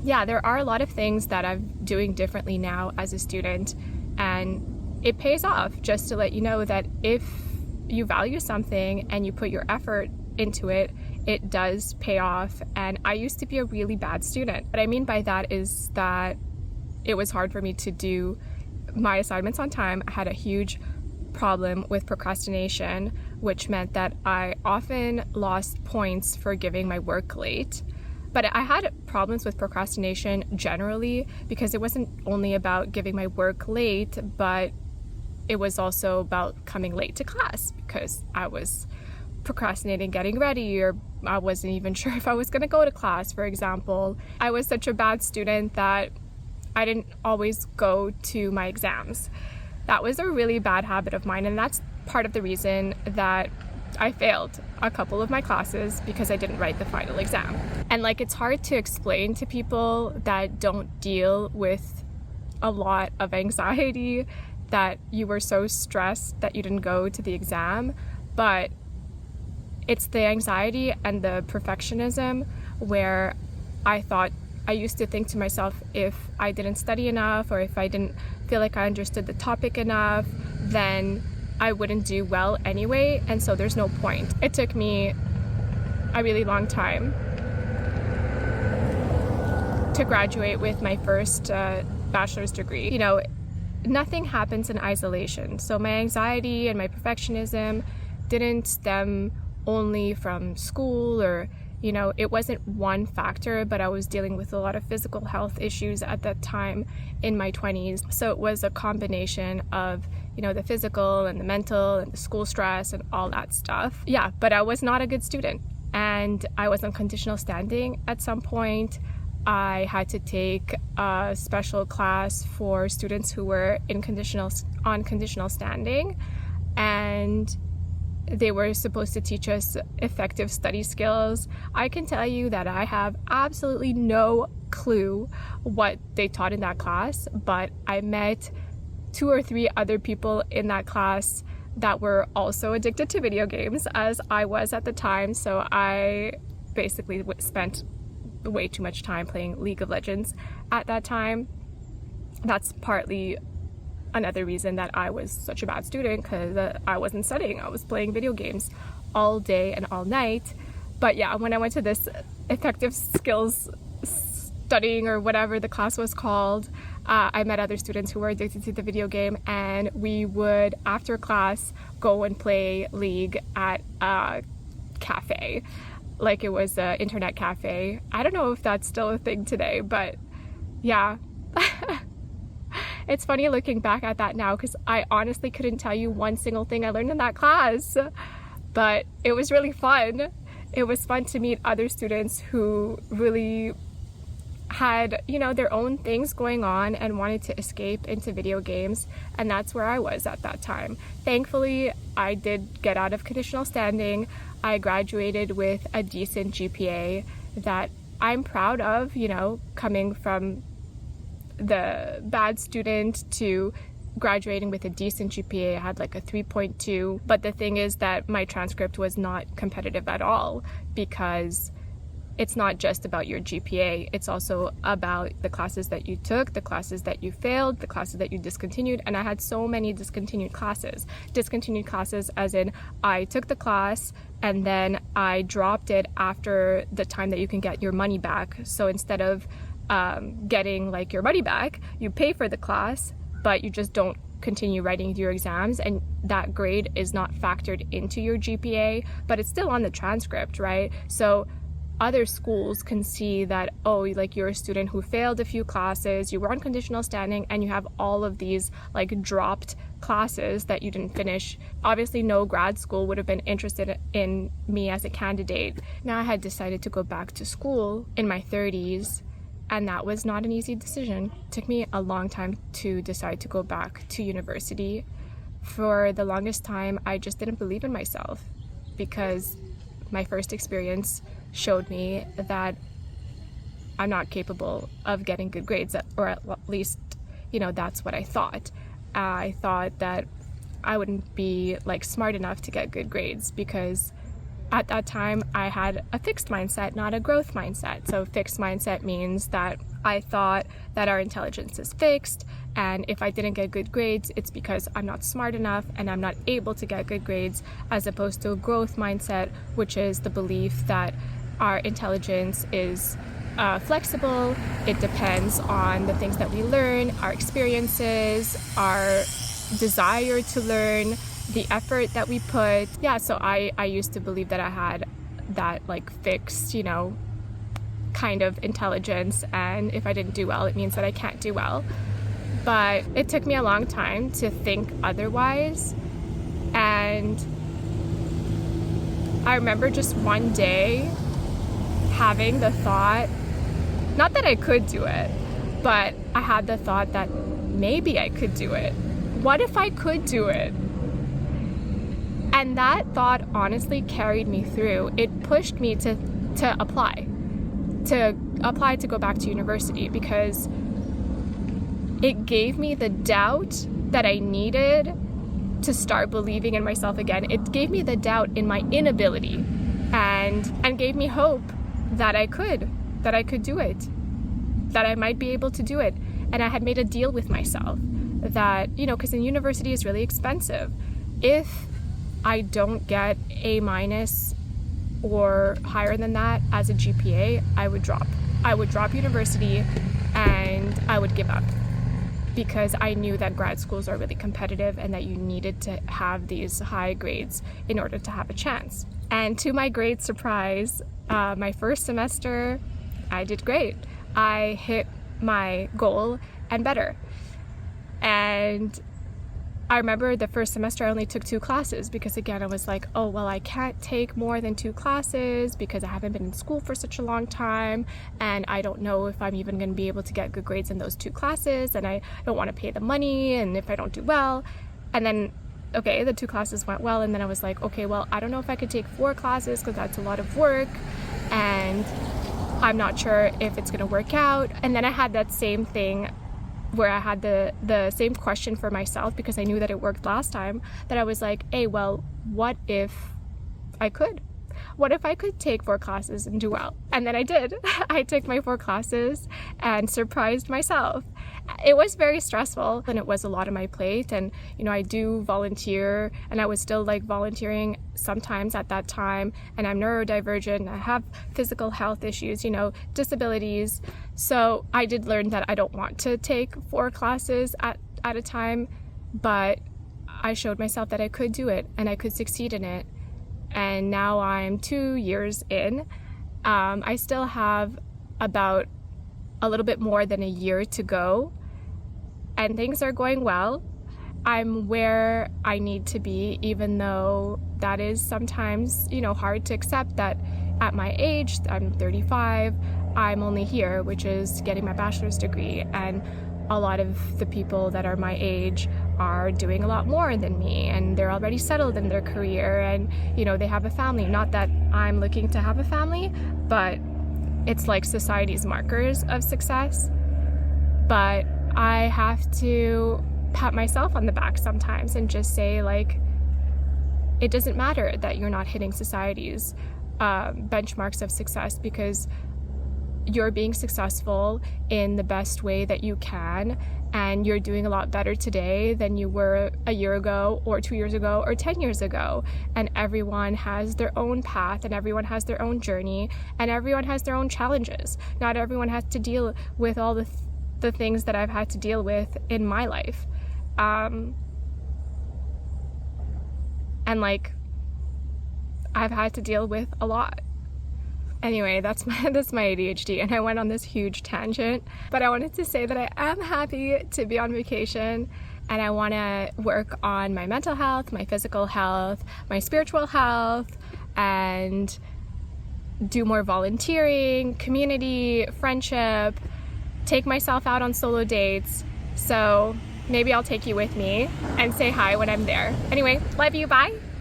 yeah, there are a lot of things that I'm doing differently now as a student, and it pays off. Just to let you know that if you value something and you put your effort into it, it does pay off. And I used to be a really bad student. What I mean by that is that it was hard for me to do my assignments on time. I had a huge problem with procrastination, which meant that I often lost points for giving my work late. But I had problems with procrastination generally because it wasn't only about giving my work late, but it was also about coming late to class because I was procrastinating getting ready, or I wasn't even sure if I was going to go to class, for example. I was such a bad student that I didn't always go to my exams. That was a really bad habit of mine, and that's part of the reason that I failed a couple of my classes, because I didn't write the final exam. And it's hard to explain to people that don't deal with a lot of anxiety that you were so stressed that you didn't go to the exam, but it's the anxiety and the perfectionism where I used to think to myself, if I didn't study enough or if I didn't feel like I understood the topic enough, then I wouldn't do well anyway, and so there's no point. It took me a really long time to graduate with my first bachelor's degree. You know, nothing happens in isolation. So my anxiety and my perfectionism didn't stem only from school, or it wasn't one factor, but I was dealing with a lot of physical health issues at that time in my 20s. So it was a combination of, the physical and the mental and the school stress and all that stuff. Yeah, but I was not a good student, and I was on conditional standing at some point. I had to take a special class for students who were on conditional standing, and they were supposed to teach us effective study skills. I can tell you that I have absolutely no clue what they taught in that class, but I met 2 or 3 other people in that class that were also addicted to video games, as I was at the time. So I basically spent way too much time playing League of Legends at that time. That's partly another reason that I was such a bad student, because I wasn't studying. I was playing video games all day and all night. But yeah, when I went to this effective skills studying, or whatever the class was called, I met other students who were addicted to the video game, and we would, after class, go and play League at a cafe. It was an internet cafe. I don't know if that's still a thing today, but yeah. It's funny looking back at that now, because I honestly couldn't tell you one single thing I learned in that class, but it was really fun. It was fun to meet other students who really had, their own things going on and wanted to escape into video games, and that's where I was at that time. Thankfully, I did get out of conditional standing. I graduated with a decent GPA that I'm proud of, coming from the bad student to graduating with a decent GPA. I had a 3.2, but the thing is that my transcript was not competitive at all, because it's not just about your GPA, it's also about the classes that you took, the classes that you failed, the classes that you discontinued. And I had so many discontinued classes. Discontinued classes as in I took the class and then I dropped it after the time that you can get your money back. So instead of getting your money back, you pay for the class, but you just don't continue writing your exams, and that grade is not factored into your GPA, but it's still on the transcript, right? So other schools can see that, oh, you're a student who failed a few classes, you were on conditional standing, and you have all of these dropped classes that you didn't finish. Obviously, no grad school would have been interested in me as a candidate. Now, I had decided to go back to school in my 30s, and that was not an easy decision. It took me a long time to decide to go back to university. For the longest time, I just didn't believe in myself, because my first experience showed me that I'm not capable of getting good grades, or at least, that's what I thought. I thought that I wouldn't be smart enough to get good grades, because at that time I had a fixed mindset, not a growth mindset. So fixed mindset means that I thought that our intelligence is fixed, and if I didn't get good grades, it's because I'm not smart enough and I'm not able to get good grades, as opposed to a growth mindset, which is the belief that our intelligence is flexible. It depends on the things that we learn, our experiences, our desire to learn, the effort that we put. Yeah, so I used to believe that I had that like fixed, kind of intelligence, and if I didn't do well, it means that I can't do well. But it took me a long time to think otherwise, and I remember just one day having the thought, not that I could do it, but I had the thought that maybe I could do it. What if I could do it? And that thought honestly carried me through. It pushed me to apply to go back to university, because it gave me the doubt that I needed to start believing in myself again. It gave me the doubt in my inability, and gave me hope that I could do it, that I might be able to do it. And I had made a deal with myself that, because in university is really expensive. If I don't get A- or higher than that as a GPA, I would drop university and I would give up, because I knew that grad schools are really competitive and that you needed to have these high grades in order to have a chance. And to my great surprise, my first semester, I did great. I hit my goal and better. And I remember the first semester I only took 2 classes, because again, I was like, oh, well, I can't take more than 2 classes because I haven't been in school for such a long time, and I don't know if I'm even going to be able to get good grades in those 2 classes, and I don't want to pay the money, and if I don't do well. And then, okay, the 2 classes went well, and then I was like, okay, well, I don't know if I could take 4 classes because that's a lot of work, and I'm not sure if it's going to work out. And then I had that same thing where I had the same question for myself, because I knew that it worked last time, that I was like, hey, well, what if I could? What if I could take 4 classes and do well? And then I did. I took my 4 classes and surprised myself. It was very stressful, and it was a lot on my plate, and I do volunteer, and I was still like volunteering sometimes at that time, and I'm neurodivergent, I have physical health issues, disabilities. So I did learn that I don't want to take 4 classes at a time, but I showed myself that I could do it and I could succeed in it. And now I'm 2 years in. I still have about a little bit more than a year to go, and things are going well. I'm where I need to be, even though that is sometimes, hard to accept that at my age, I'm 35, I'm only here, which is getting my bachelor's degree, and a lot of the people that are my age are doing a lot more than me, and they're already settled in their career, and they have a family. Not that I'm looking to have a family, but it's like society's markers of success. But I have to pat myself on the back sometimes and just say, like, it doesn't matter that you're not hitting society's benchmarks of success, because you're being successful in the best way that you can, and you're doing a lot better today than you were a year ago or 2 years ago or 10 years ago. And everyone has their own path, and everyone has their own journey, and everyone has their own challenges. Not everyone has to deal with all the things that I've had to deal with in my life. And like, I've had to deal with a lot. Anyway, that's my ADHD, and I went on this huge tangent, but I wanted to say that I am happy to be on vacation, and I want to work on my mental health, my physical health, my spiritual health, and do more volunteering, community, friendship, take myself out on solo dates. So maybe I'll take you with me and say hi when I'm there. Anyway, love you, bye.